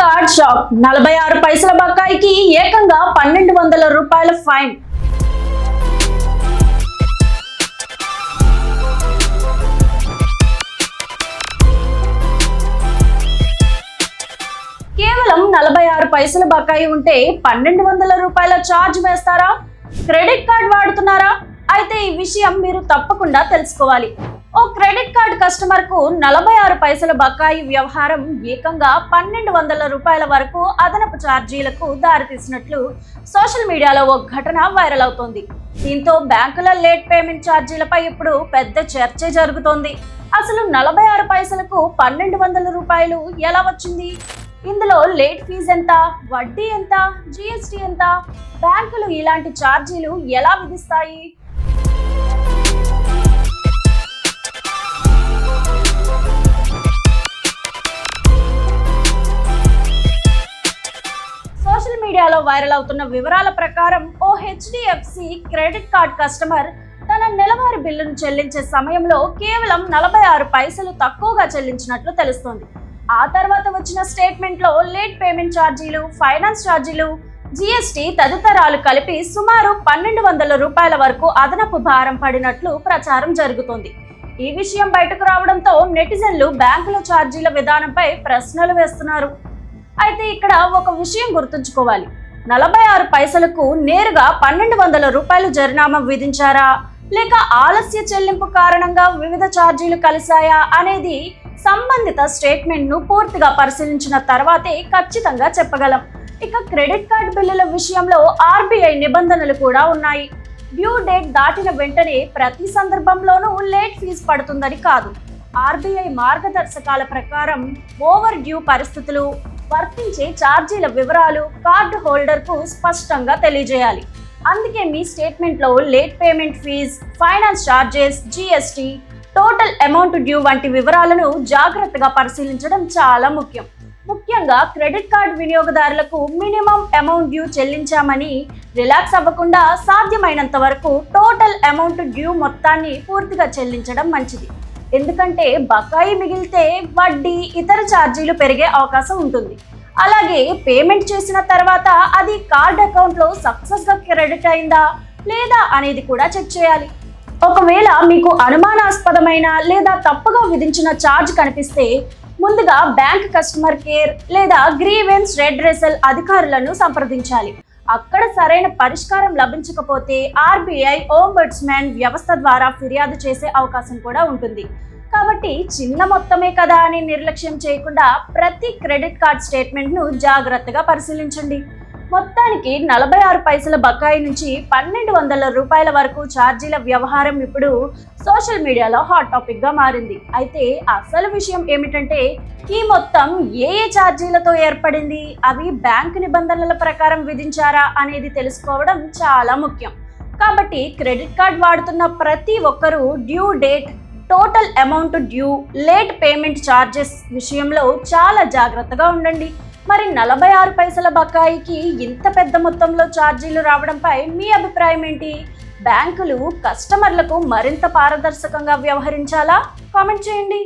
Card shock 46 పైసల బకాయికి ఏకంగా 1200 రూపాయల ఫైన్. కేవలం 46 పైసల బకాయి ఉంటే 1200 రూపాయల ఛార్జ్ వేస్తారా? క్రెడిట్ కార్డ్ వాడుతున్నారా? అయితే ఈ విషయం మీరు తప్పకుండా తెలుసుకోవాలి. ఓ క్రెడిట్ కార్డ్ కస్టమర్ కు 46 పైసల బకాయి వ్యవహారం ఏకంగా 1200 రూపాయల వరకు అదనపు ఛార్జీలకు దారితీసినట్లు సోషల్ మీడియాలో ఓ ఘటన వైరల్ అవుతోంది. దీంతో బ్యాంకుల లేట్ పేమెంట్ ఛార్జీలపై ఇప్పుడు పెద్ద చర్చ జరుగుతోంది. అసలు 46 పైసలకు 1200 రూపాయలు ఎలా వచ్చింది? ఇందులో లేట్ ఫీజు ఎంత, వడ్డీ ఎంత, జిఎస్టీ ఎంత, బ్యాంకులు ఇలాంటి ఛార్జీలు ఎలా విధిస్తాయి? సోషల్ మీడియాలో వైరల్ అవుతున్న వివరాల ప్రకారం ఓ హెచ్డిఎఫ్సి క్రెడిట్ కార్డ్ కస్టమర్ తన నెలవారీ బిల్లును చెల్లించే సమయంలో కేవలం 46 పైసలు తక్కువగా చెల్లించినట్లు తెలుస్తోంది. ఆ తర్వాత వచ్చిన స్టేట్మెంట్లో లేట్ పేమెంట్ ఛార్జీలు, ఫైనాన్స్ ఛార్జీలు, జిఎస్టీ తదితరాలు కలిపి సుమారు 1200 రూపాయల వరకు అదనపు భారం పడినట్లు ప్రచారం జరుగుతోంది. ఈ విషయం బయటకు రావడంతో నెటిజన్లు బ్యాంకుల ఛార్జీల విధానంపై ప్రశ్నలు వేస్తున్నారు. అయితే ఇక్కడ ఒక విషయం గుర్తుంచుకోవాలి. 46 పైసలకు నేరుగా 1200 రూపాయలు జరిమానా విధించారా, లేక ఆలస్య చెల్లింపు కారణంగా వివిధ ఛార్జీలు కలిశాయా అనేది సంబంధిత స్టేట్మెంట్ను పూర్తిగా పరిశీలించిన తర్వాతే ఖచ్చితంగా చెప్పగలం. ఇక క్రెడిట్ కార్డ్ బిల్లుల విషయంలో ఆర్బీఐ నిబంధనలు కూడా ఉన్నాయి. డ్యూ డేట్ దాటిన వెంటనే ప్రతి సందర్భంలోనూ లేట్ ఫీజు పడుతుందని కాదు. ఆర్బీఐ మార్గదర్శకాల ప్రకారం ఓవర్ డ్యూ పరిస్థితులు, వర్తించే ఛార్జీల వివరాలు కార్డు హోల్డర్కు స్పష్టంగా తెలియజేయాలి. అందుకే మీ స్టేట్మెంట్లో late payment fees, finance charges, GST, total amount due వంటి వివరాలను జాగ్రత్తగా పరిశీలించడం చాలా ముఖ్యం. ముఖ్యంగా క్రెడిట్ కార్డు వినియోగదారులకు మినిమం అమౌంట్ డ్యూ చెల్లించామని రిలాక్స్ అవ్వకుండా సాధ్యమైనంత వరకు టోటల్ అమౌంట్ డ్యూ మొత్తాన్ని పూర్తిగా చెల్లించడం మంచిది. ఎందుకంటే బకాయి మిగిలితే వడ్డీ, ఇతర ఛార్జీలు పెరిగే అవకాశం ఉంటుంది. అలాగే పేమెంట్ చేసిన తర్వాత అది కార్డ్ అకౌంట్లో సక్సెస్గా క్రెడిట్ అయిందా లేదా అనేది కూడా చెక్ చేయాలి. ఒకవేళ మీకు అనుమానాస్పదమైన లేదా తప్పుగా విధించిన ఛార్జ్ కనిపిస్తే ముందుగా బ్యాంక్ కస్టమర్ కేర్ లేదా గ్రీవెన్స్ రెడ్రెసల్ అధికారులను సంప్రదించాలి. అక్కడ సరైన పరిష్కారం లభించకపోతే ఆర్బీఐ ఓంబడ్స్మన్ వ్యవస్థ ద్వారా ఫిర్యాదు చేసే అవకాశం కూడా ఉంటుంది. కాబట్టి చిన్న మొత్తమే కదా అని నిర్లక్ష్యం చేయకుండా ప్రతి క్రెడిట్ కార్డ్ స్టేట్మెంట్ను జాగ్రత్తగా పరిశీలించండి. మొత్తానికి 46 పైసల బకాయి నుంచి 1200 రూపాయల వరకు ఛార్జీల వ్యవహారం ఇప్పుడు సోషల్ మీడియాలో హాట్ టాపిక్ గా మారింది. అయితే అసలు విషయం ఏమిటంటే ఈ మొత్తం ఏ ఛార్జీలతో ఏర్పడింది, అవి బ్యాంక్ నిబంధనల ప్రకారం విధించారా అనేది తెలుసుకోవడం చాలా ముఖ్యం. కాబట్టి క్రెడిట్ కార్డ్ వాడుతున్న ప్రతి ఒక్కరూ due date, total amount due, late payment charges విషయంలో చాలా జాగ్రత్తగా ఉండండి. మరి 46 పైసల బకాయికి ఇంత పెద్ద మొత్తంలో ఛార్జీలు రావడంపై మీ అభిప్రాయం ఏంటి? బ్యాంకులు కస్టమర్లకు మరింత పారదర్శకంగా వ్యవహరించాలా? కామెంట్ చేయండి.